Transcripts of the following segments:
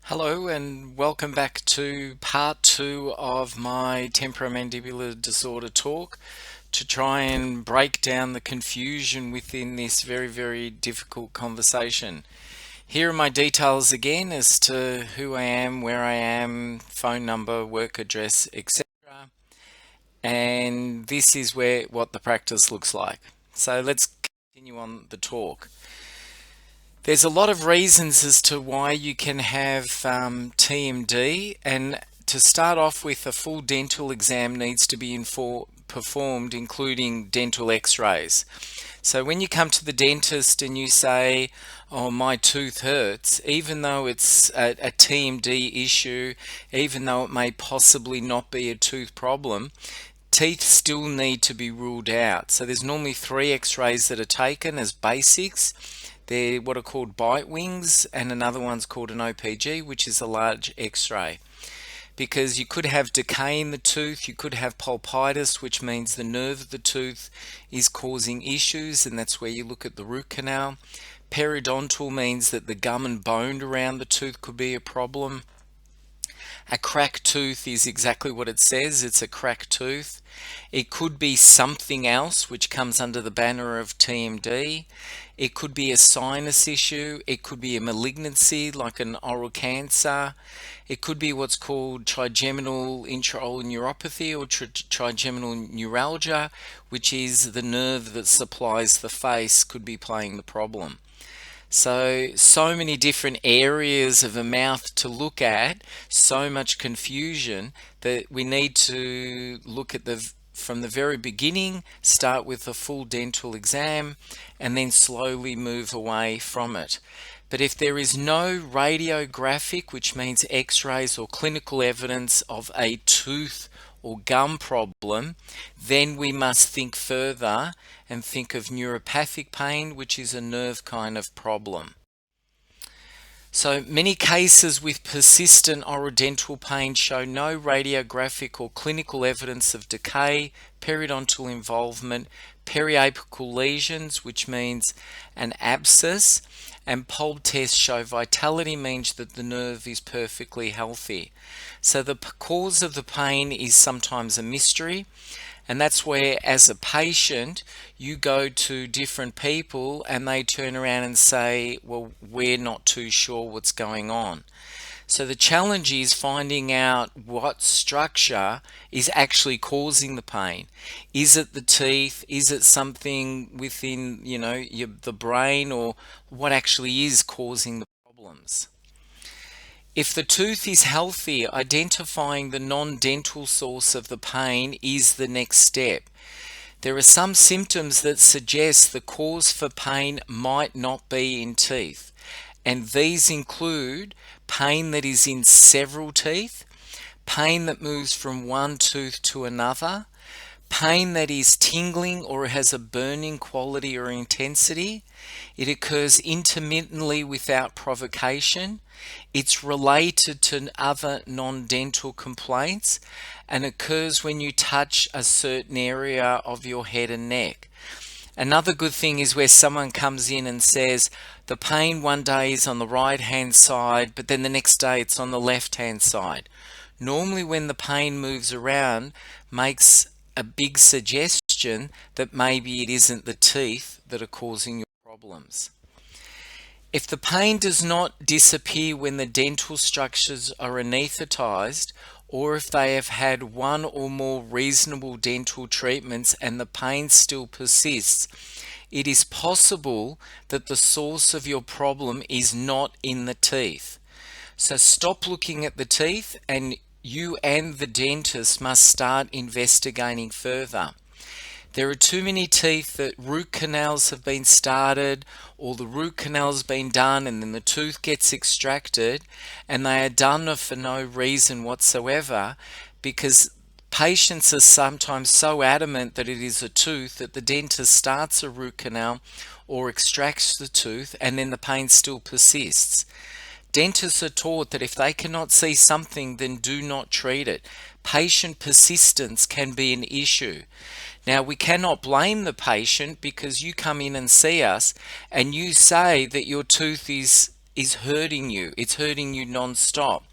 Hello and welcome back to part 2 of my temporomandibular disorder talk to try and break down the confusion within this very difficult conversation. Here are my details again as to who I am, where I am, phone number, work address, etc. And this is what the practice looks like. So let's continue on the talk. There's a lot of reasons as to why you can have TMD, and to start off with, a full dental exam needs to be performed, including dental x-rays. So when you come to the dentist and you say, oh, my tooth hurts, even though it's a TMD issue, even though it may possibly not be a tooth problem, teeth still need to be ruled out. So there's normally 3 x-rays that are taken as basics. They're what are called bite wings, and another one's called an OPG, which is a large x-ray. Because you could have decay in the tooth, you could have pulpitis, which means the nerve of the tooth is causing issues, and that's where you look at the root canal. Periodontal means that the gum and bone around the tooth could be a problem. A cracked tooth is exactly what it says, it's a cracked tooth. It could be something else which comes under the banner of TMD. It could be a sinus issue, it could be a malignancy like an oral cancer. It could be what's called trigeminal intraoral neuropathy or trigeminal neuralgia, which is the nerve that supplies the face could be playing the problem. So many different areas of the mouth to look at, so much confusion that we need to look at from the very beginning, start with a full dental exam, and then slowly move away from it. But if there is no radiographic, which means x-rays or clinical evidence of a tooth or gum problem, then we must think further and think of neuropathic pain, which is a nerve kind of problem. So many cases with persistent orodental pain show no radiographic or clinical evidence of decay, periodontal involvement, periapical lesions, which means an abscess, and pulp tests show vitality, means that the nerve is perfectly healthy. So the cause of the pain is sometimes a mystery, and that's where, as a patient, you go to different people and they turn around and say, well, we're not too sure what's going on. So the challenge is finding out what structure is actually causing the pain. Is it the teeth? Is it something within, the brain, or what actually is causing the problems? If the tooth is healthy, identifying the non-dental source of the pain is the next step. There are some symptoms that suggest the cause for pain might not be in teeth, and these include pain that is in several teeth, pain that moves from one tooth to another, pain that is tingling or has a burning quality or intensity. It occurs intermittently without provocation. It's related to other non-dental complaints and occurs when you touch a certain area of your head and neck. Another good thing is where someone comes in and says the pain one day is on the right hand side, but then the next day it's on the left hand side. Normally when the pain moves around, makes a big suggestion that maybe it isn't the teeth that are causing your problems. If the pain does not disappear when the dental structures are anesthetized, or if they have had one or more reasonable dental treatments and the pain still persists, it is possible that the source of your problem is not in the teeth. So stop looking at the teeth, and you and the dentist must start investigating further. There are too many teeth that root canals have been started, or the root canal's been done and then the tooth gets extracted, and they are done for no reason whatsoever, because patients are sometimes so adamant that it is a tooth that the dentist starts a root canal or extracts the tooth, and then the pain still persists. Dentists are taught that if they cannot see something, then do not treat it. Patient persistence can be an issue. Now, we cannot blame the patient, because you come in and see us and you say that your tooth is is hurting you. It's hurting you non-stop.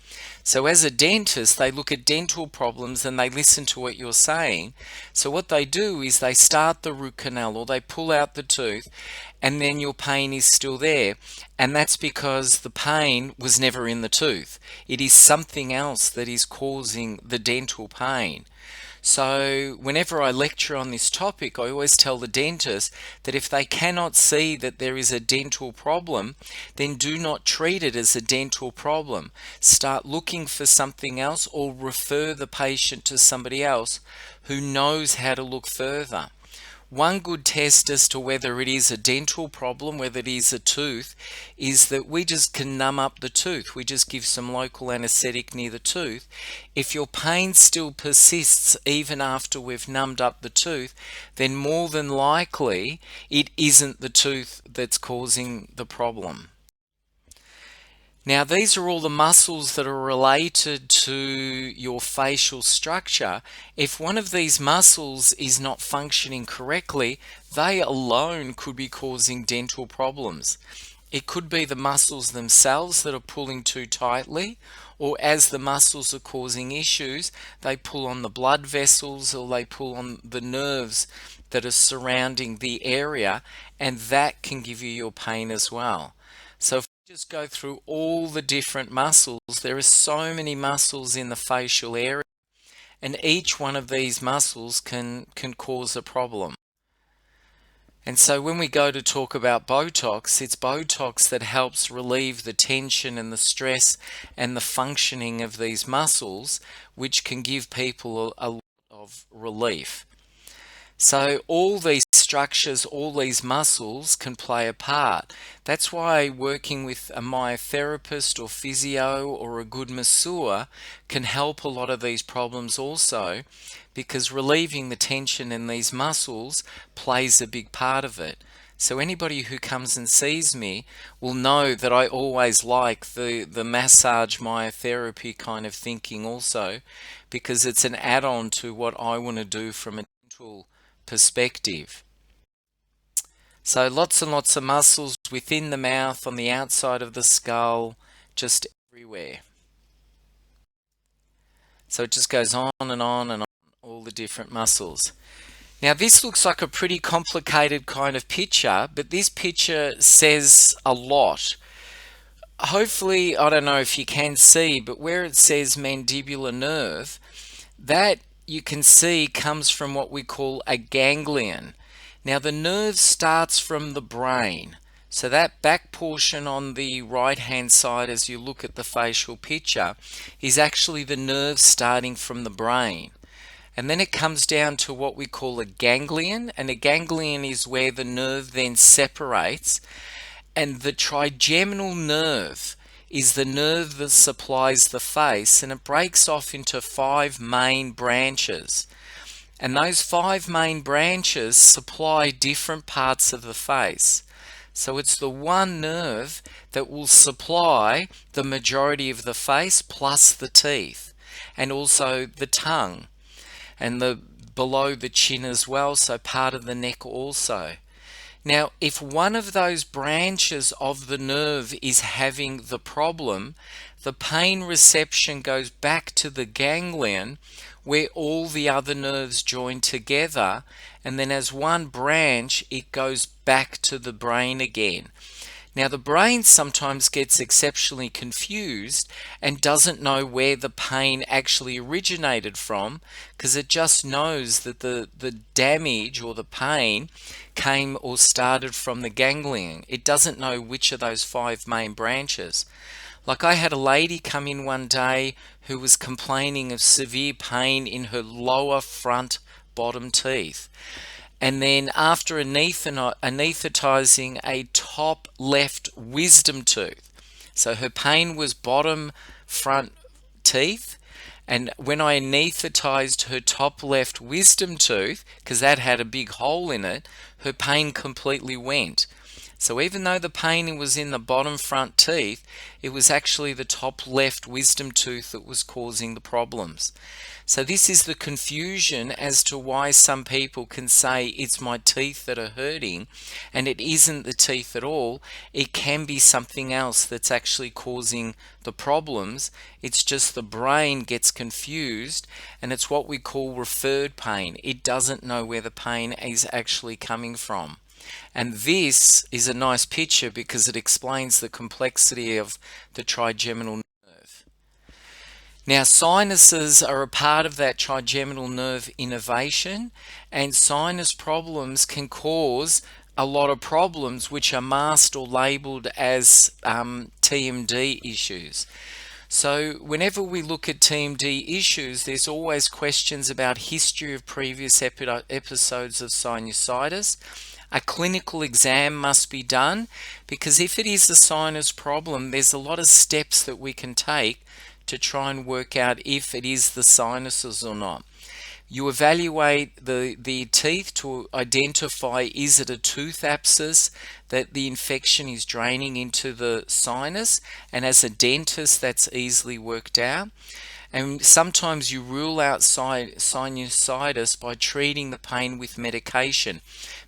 So as a dentist, they look at dental problems and they listen to what you're saying. So what they do is they start the root canal or they pull out the tooth, and then your pain is still there. And that's because the pain was never in the tooth. It is something else that is causing the dental pain. So whenever I lecture on this topic, I always tell the dentist that if they cannot see that there is a dental problem, then do not treat it as a dental problem. Start looking for something else or refer the patient to somebody else who knows how to look further. One good test as to whether it is a dental problem, whether it is a tooth, is that we just can numb up the tooth. We just give some local anesthetic near the tooth. If your pain still persists even after we've numbed up the tooth, then more than likely it isn't the tooth that's causing the problem. Now, these are all the muscles that are related to your facial structure. If one of these muscles is not functioning correctly, they alone could be causing dental problems. It could be the muscles themselves that are pulling too tightly, or as the muscles are causing issues, they pull on the blood vessels or they pull on the nerves that are surrounding the area, and that can give you your pain as well. So if we just go through all the different muscles, there are so many muscles in the facial area, and each one of these muscles can cause a problem. And so when we go to talk about Botox, it's Botox that helps relieve the tension and the stress and the functioning of these muscles, which can give people a lot of relief. So all these structures, all these muscles can play a part. That's why working with a myotherapist or physio or a good masseur can help a lot of these problems also, because relieving the tension in these muscles plays a big part of it. So anybody who comes and sees me will know that I always like the massage myotherapy kind of thinking also, because it's an add-on to what I want to do from a dental perspective. So lots and lots of muscles within the mouth, on the outside of the skull, just everywhere. So it just goes on and on and on, all the different muscles. Now this looks like a pretty complicated kind of picture, but this picture says a lot. Hopefully, I don't know if you can see, but where it says mandibular nerve, that you can see comes from what we call a ganglion. Now the nerve starts from the brain. So that back portion on the right hand side as you look at the facial picture is actually the nerve starting from the brain. And then it comes down to what we call a ganglion, and a ganglion is where the nerve then separates. And the trigeminal nerve is the nerve that supplies the face, and it breaks off into 5 main branches. And those 5 main branches supply different parts of the face. So it's the one nerve that will supply the majority of the face plus the teeth, and also the tongue, and the below the chin as well, so part of the neck also. Now, if one of those branches of the nerve is having the problem, the pain reception goes back to the ganglion where all the other nerves join together, and then as one branch, it goes back to the brain again. Now, the brain sometimes gets exceptionally confused and doesn't know where the pain actually originated from, because it just knows that the damage or the pain came or started from the ganglion. It doesn't know which of those 5 main branches. Like I had a lady come in one day who was complaining of severe pain in her lower front bottom teeth. And then after anesthetizing a top left wisdom tooth, so her pain was bottom front teeth, and when I anesthetized her top left wisdom tooth, because that had a big hole in it, her pain completely went. So even though the pain was in the bottom front teeth, it was actually the top left wisdom tooth that was causing the problems. So this is the confusion as to why some people can say it's my teeth that are hurting, and it isn't the teeth at all. It can be something else that's actually causing the problems. It's just the brain gets confused, and it's what we call referred pain. It doesn't know where the pain is actually coming from. And this is a nice picture because it explains the complexity of the trigeminal nerve. Now, sinuses are a part of that trigeminal nerve innervation, and sinus problems can cause a lot of problems which are masked or labeled as TMD issues. So whenever we look at TMD issues, there's always questions about history of previous episodes of sinusitis. A clinical exam must be done, because if it is a sinus problem, there's a lot of steps that we can take to try and work out if it is the sinuses or not. You evaluate the teeth to identify, is it a tooth abscess that the infection is draining into the sinus, and as a dentist that's easily worked out. And sometimes you rule out sinusitis by treating the pain with medication,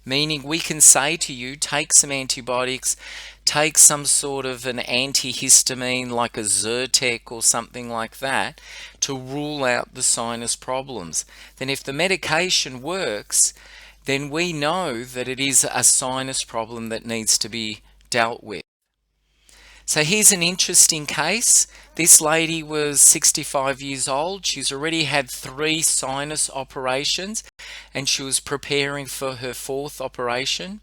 meaning we can say to you, take some antibiotics, take some sort of an antihistamine like a Zyrtec or something like that to rule out the sinus problems. Then if the medication works, then we know that it is a sinus problem that needs to be dealt with. So here's an interesting case. This lady was 65 years old. She's already had 3 sinus operations, and she was preparing for her 4th operation.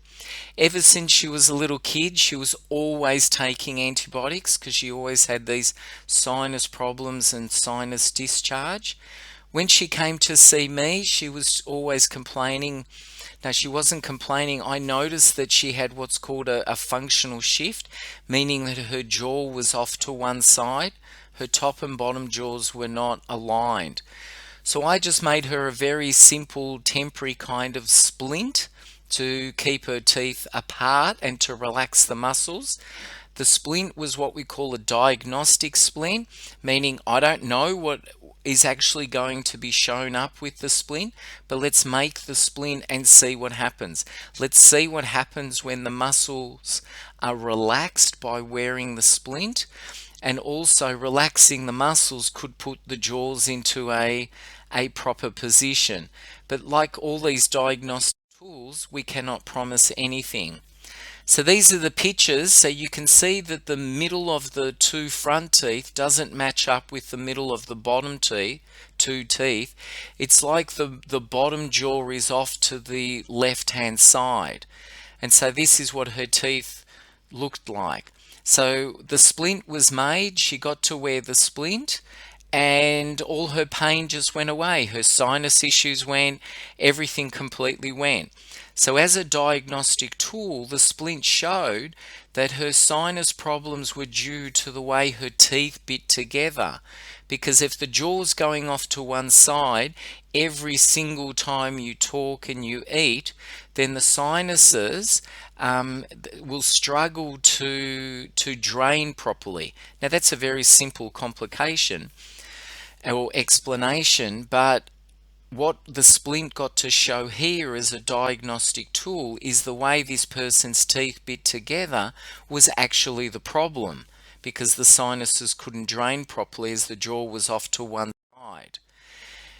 Ever since she was a little kid, she was always taking antibiotics because she always had these sinus problems and sinus discharge. When she came to see me, she was always complaining. Now, she wasn't complaining. I noticed that she had what's called a functional shift, meaning that her jaw was off to one side. Her top and bottom jaws were not aligned. So I just made her a very simple temporary kind of splint to keep her teeth apart and to relax the muscles. The splint was what we call a diagnostic splint, meaning I don't know what is actually going to be shown up with the splint, but let's make the splint and see what happens. Let's see what happens when the muscles are relaxed by wearing the splint, and also relaxing the muscles could put the jaws into a proper position. But like all these diagnostic tools, we cannot promise anything. So these are the pictures. So you can see that the middle of the 2 front teeth doesn't match up with the middle of the bottom 2 teeth. It's like the bottom jaw is off to the left-hand side. And so this is what her teeth looked like. So the splint was made. She got to wear the splint, and all her pain just went away. Her sinus issues went, everything completely went. So as a diagnostic tool, the splint showed that her sinus problems were due to the way her teeth bit together. Because if the jaw's going off to one side every single time you talk and you eat, then the sinuses will struggle to drain properly. Now that's a very simple complication or explanation, but what the splint got to show here as a diagnostic tool is the way this person's teeth bit together was actually the problem, because the sinuses couldn't drain properly as the jaw was off to one side.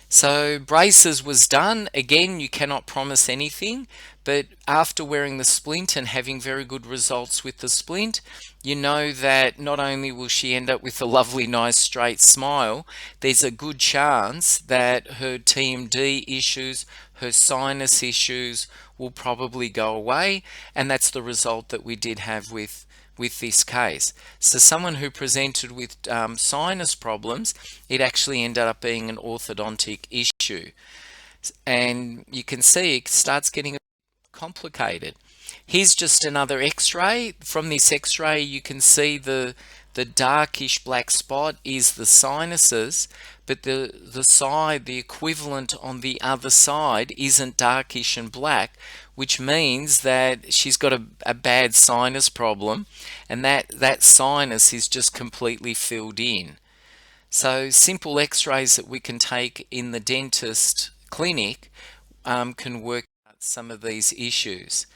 So braces was done. Again, you cannot promise anything, but after wearing the splint and having very good results with the splint, you know that not only will she end up with a lovely, nice, straight smile, there's a good chance that her TMD issues, her sinus issues will probably go away, and that's the result that we did have with this case. So someone who presented with sinus problems, it actually ended up being an orthodontic issue. And you can see it starts getting complicated. Here's just another x-ray. From this x-ray you can see the the darkish black spot is the sinuses, but the side, the equivalent on the other side, isn't darkish and black, which means that she's got a bad sinus problem, and that sinus is just completely filled in. So simple x-rays that we can take in the dentist clinic can work out some of these issues.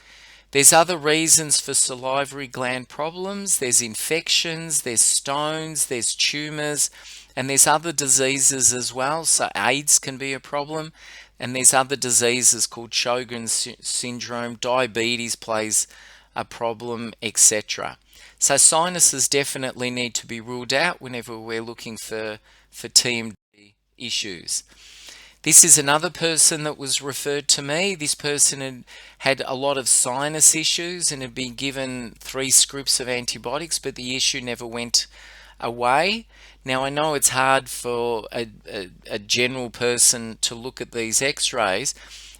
There's other reasons for salivary gland problems. There's infections, there's stones, there's tumours, and there's other diseases as well. So AIDS can be a problem, and there's other diseases called Sjogren's syndrome, diabetes plays a problem, etc. So sinuses definitely need to be ruled out whenever we're looking for TMD issues. This is another person that was referred to me. This person had a lot of sinus issues and had been given 3 scripts of antibiotics, but the issue never went away. Now, I know it's hard for a general person to look at these x-rays,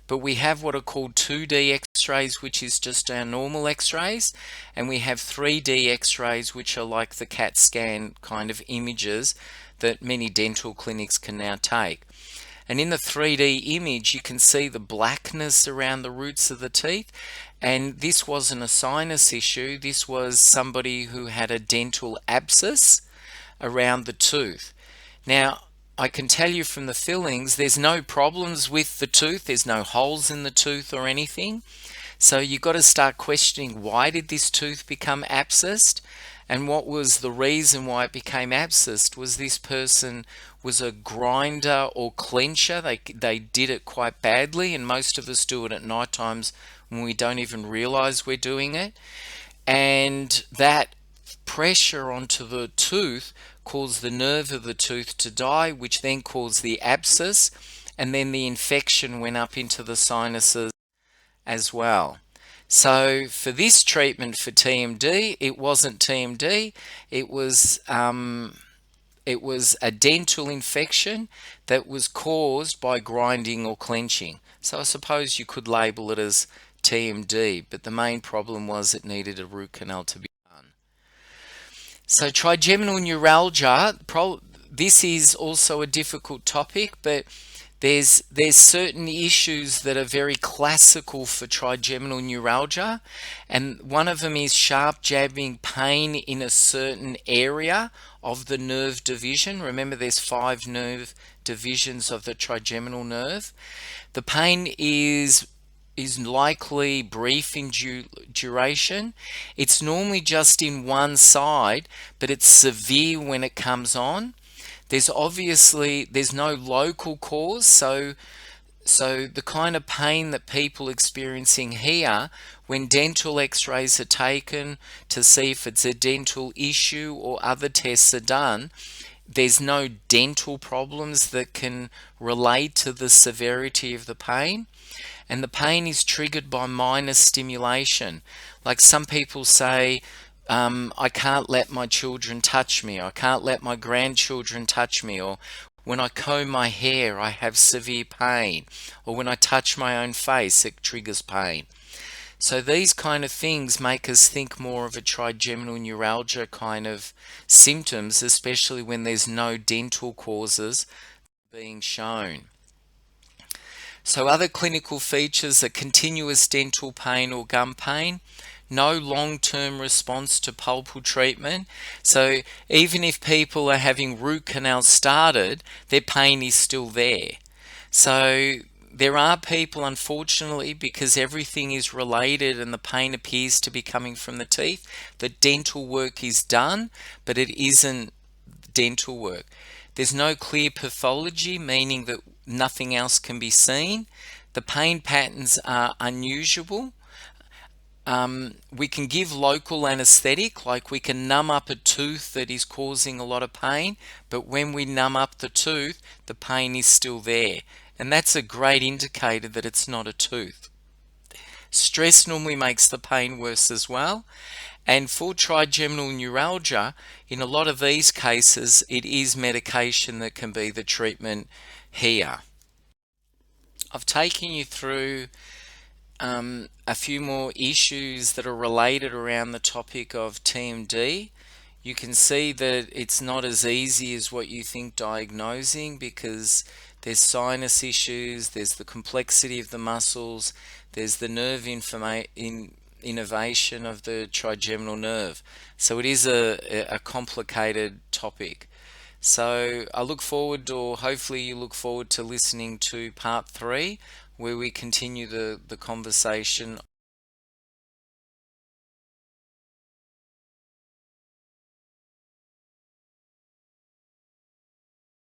but we have what are called 2D x-rays, which is just our normal x-rays, and we have 3D x-rays, which are like the CAT scan kind of images that many dental clinics can now take. And in the 3D image, you can see the blackness around the roots of the teeth. And this wasn't a sinus issue. This was somebody who had a dental abscess around the tooth. Now, I can tell you from the fillings, there's no problems with the tooth. There's no holes in the tooth or anything. So you've got to start questioning, why did this tooth become abscessed? And what was the reason why it became abscessed? Was this person was a grinder or clencher? They did it quite badly, and most of us do it at night times when we don't even realize we're doing it. And that pressure onto the tooth caused the nerve of the tooth to die, which then caused the abscess, and then the infection went up into the sinuses as well. So for this treatment for TMD, it wasn't TMD, it was a dental infection that was caused by grinding or clenching. So I suppose you could label it as TMD, but the main problem was it needed a root canal to be done. So trigeminal neuralgia, this is also a difficult topic, but there's certain issues that are very classical for trigeminal neuralgia, and one of them is sharp jabbing pain in a certain area of the nerve division. Remember, there's 5 nerve divisions of the trigeminal nerve. The pain is likely brief in duration. It's normally just in one side, but it's severe when it comes on. There's no local cause, so the kind of pain that people experiencing here, when dental x-rays are taken to see if it's a dental issue or other tests are done, there's no dental problems that can relate to the severity of the pain. And the pain is triggered by minor stimulation. Like some people say, I can't let my children touch me, I can't let my grandchildren touch me, or when I comb my hair I have severe pain, or when I touch my own face it triggers pain. So these kind of things make us think more of a trigeminal neuralgia kind of symptoms, especially when there's no dental causes being shown. So other clinical features are continuous dental pain or gum pain, no long-term response to pulpal treatment. So even if people are having root canals started, their pain is still there. So there are people, unfortunately, because everything is related and the pain appears to be coming from the teeth, that dental work is done, but it isn't dental work. There's no clear pathology, meaning that nothing else can be seen. The pain patterns are unusual. We can give local anesthetic, like we can numb up a tooth that is causing a lot of pain, but when we numb up the tooth, the pain is still there. And that's a great indicator that it's not a tooth. Stress normally makes the pain worse as well. And for trigeminal neuralgia, in a lot of these cases, it is medication that can be the treatment here. I've taken you through a few more issues that are related around the topic of TMD you can see that it's not as easy as what you think diagnosing, because there's sinus issues, there's the complexity of the muscles, there's the nerve innervation of the trigeminal nerve. So it is a complicated topic. So I look forward, or hopefully you look forward to listening to part 3, where we continue the conversation